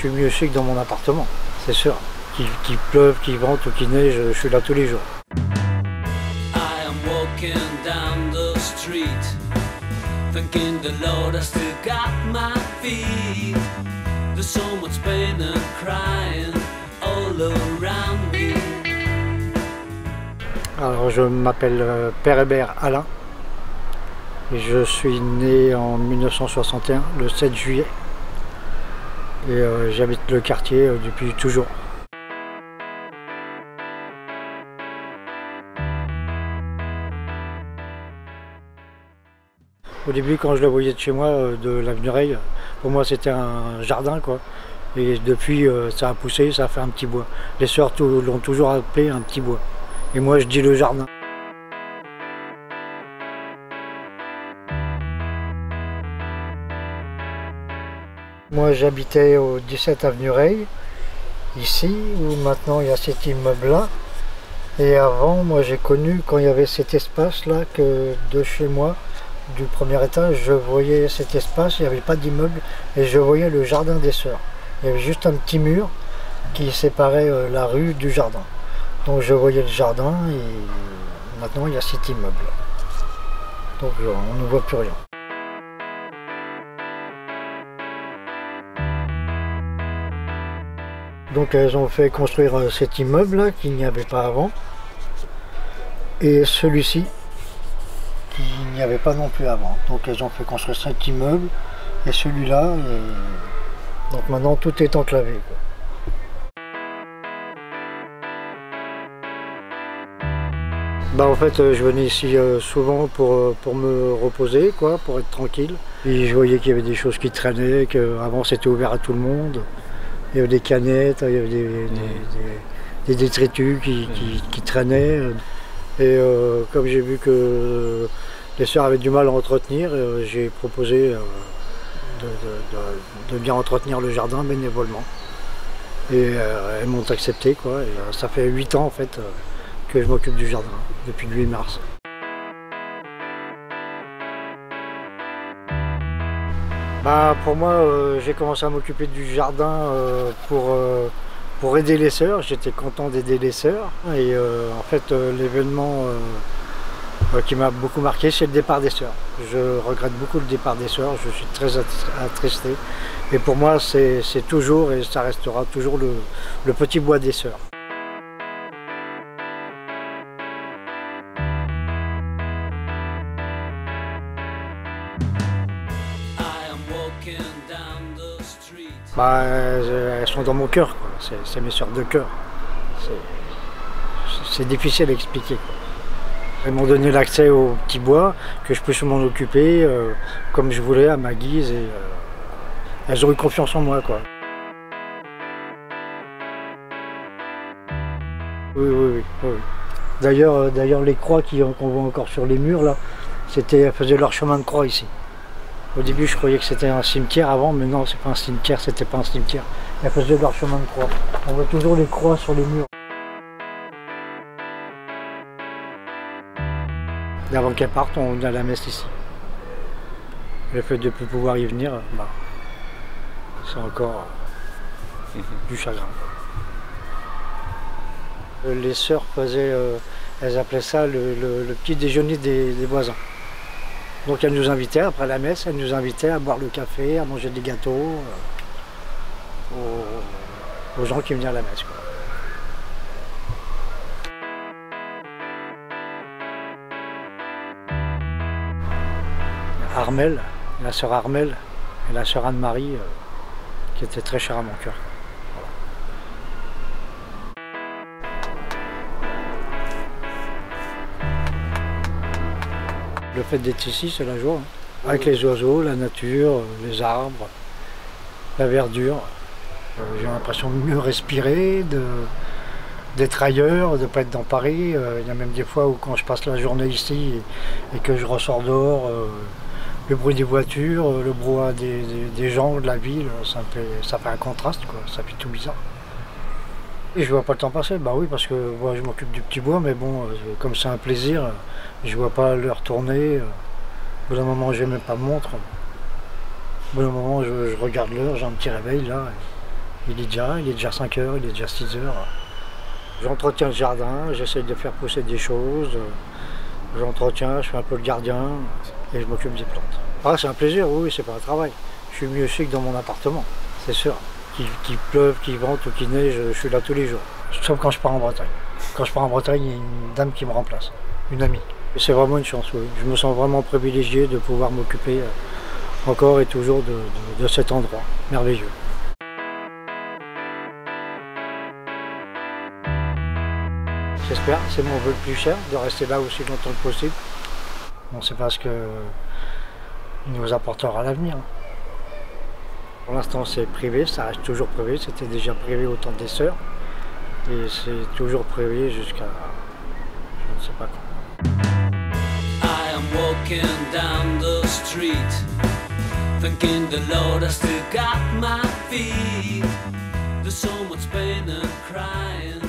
suis mieux chez que dans mon appartement, c'est sûr. Qu'il pleuve, qu'il vente ou qu'il neige, je suis là tous les jours. I am walking down the street, thanking the Lord I still got my feet. There's so much pain and crying all around me. Alors je m'appelle Père Hébert Alain. Je suis né en 1961, le 7 juillet. Et j'habite le quartier depuis toujours. Au début, quand je le voyais de chez moi, de l'avenue Reille, pour moi c'était un jardin, quoi. Et depuis, ça a poussé, ça a fait un petit bois. Les sœurs l'ont toujours appelé un petit bois. Et moi, je dis le jardin. Moi, j'habitais au 17 avenue Reille, ici, où maintenant il y a cet immeuble-là. Et avant, moi, j'ai connu quand il y avait cet espace-là, que de chez moi, du premier étage, je voyais cet espace, il n'y avait pas d'immeuble, et je voyais le jardin des sœurs. Il y avait juste un petit mur qui séparait la rue du jardin. Donc je voyais le jardin, et maintenant il y a cet immeuble. Donc on ne voit plus rien. Donc elles ont fait construire cet immeuble-là, qu'il n'y avait pas avant, et celui-ci, qu'il n'y avait pas non plus avant. Donc elles ont fait construire cet immeuble et celui-là. Donc maintenant tout est enclavé, quoi. Bah en fait je venais ici souvent pour me reposer, quoi, pour être tranquille. Et je voyais qu'il y avait des choses qui traînaient, qu'avant c'était ouvert à tout le monde. Il y avait des canettes, il y avait des détritus qui traînaient. Et comme j'ai vu que les sœurs avaient du mal à entretenir, j'ai proposé de bien entretenir le jardin bénévolement. Et elles m'ont accepté, quoi. Et, ça fait 8 ans en fait que je m'occupe du jardin, depuis le 8 mars. Bah, pour moi, j'ai commencé à m'occuper du jardin pour aider les sœurs. J'étais content d'aider les sœurs. Et en fait, l'événement qui m'a beaucoup marqué, c'est le départ des sœurs. Je regrette beaucoup le départ des sœurs, je suis très attristé. Et pour moi, c'est toujours et ça restera toujours le petit bois des sœurs. Bah, elles sont dans mon cœur, c'est mes sœurs de cœur. C'est difficile à expliquer, quoi. Elles m'ont donné l'accès au petit bois, que je puisse m'en occuper comme je voulais, à ma guise. Et elles ont eu confiance en moi, quoi. Oui. D'ailleurs, les croix qu'on voit encore sur les murs, là, elles faisaient leur chemin de croix ici. Au début, je croyais que c'était un cimetière avant, mais non, c'est pas un cimetière, c'était pas un cimetière. Elles faisaient leur chemin de croix. On voit toujours les croix sur les murs. Et avant qu'elles partent, on a la messe ici. Le fait de ne plus pouvoir y venir, bah, c'est encore du chagrin. Les sœurs faisaient, elles appelaient ça le petit déjeuner des voisins. Donc elles nous invitaient, après la messe, elles nous invitaient à boire le café, à manger des gâteaux aux gens qui venaient à la messe, quoi. Armelle, la sœur Armelle et la sœur Anne-Marie, qui étaient très chères à mon cœur. Le fait d'être ici, c'est la joie, hein. Avec les oiseaux, la nature, les arbres, la verdure. J'ai l'impression de mieux respirer, d'être ailleurs, de ne pas être dans Paris. Il y a même des fois où quand je passe la journée ici et que je ressors dehors, le bruit des voitures, le brouhaha des gens, de la ville, ça fait un contraste, quoi. Ça fait tout bizarre. Et je vois pas le temps passer, bah oui, parce que moi je m'occupe du petit bois, mais bon, comme c'est un plaisir, je vois pas l'heure tourner. Au bout d'un moment, j'ai même pas de montre. Au bout d'un moment, je regarde l'heure, j'ai un petit réveil là, Il est déjà 5 heures, il est déjà 6 heures. J'entretiens le jardin, j'essaie de faire pousser des choses. J'entretiens, je fais un peu le gardien et je m'occupe des plantes. Ah, c'est un plaisir, oui, c'est pas un travail. Je suis mieux ici que dans mon appartement, c'est sûr. Qu'il pleuve, qu'il vente ou qu'il neige, je suis là tous les jours. Sauf quand je pars en Bretagne. Quand je pars en Bretagne, il y a une dame qui me remplace, une amie. Et c'est vraiment une chance, oui. Je me sens vraiment privilégié de pouvoir m'occuper encore et toujours de cet endroit merveilleux. J'espère, c'est mon vœu le plus cher, de rester là aussi longtemps que possible. On ne sait pas ce qu'il nous apportera à l'avenir. Pour l'instant c'est privé, ça reste toujours privé, c'était déjà privé au temps des sœurs. Et c'est toujours privé jusqu'à je ne sais pas quand. I am walking down the street, thanking the Lord I still got my feet. There's so much pain and crying.